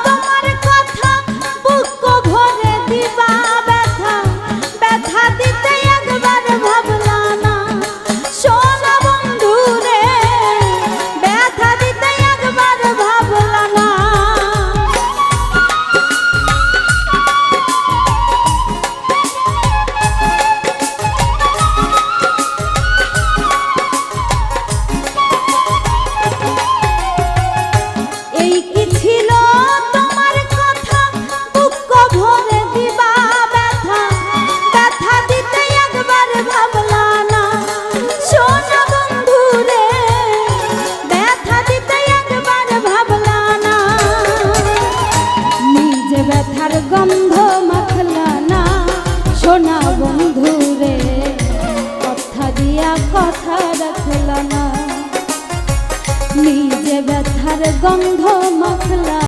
তোমার কথা বুক ভরে দিবা ব্যথা ব্যথা দিতে একবার ভাবলা না সোনা বন্ধু রে ব্যথা দিতে একবার ভাবলা না এই কি ছিল তোমার কথা বুক ভরে দিবা ব্যথা ব্যথা দিতে একবার ভাবলা না সোনা বন্ধু রে ব্যথা দিতে একবার ভাবলা না নিজে ব্যথার গন্ধ মাখলা না সোনা বন্ধু রে কথা দিয়া কথা রাখলা না নিজে ব্যথার গন্ধ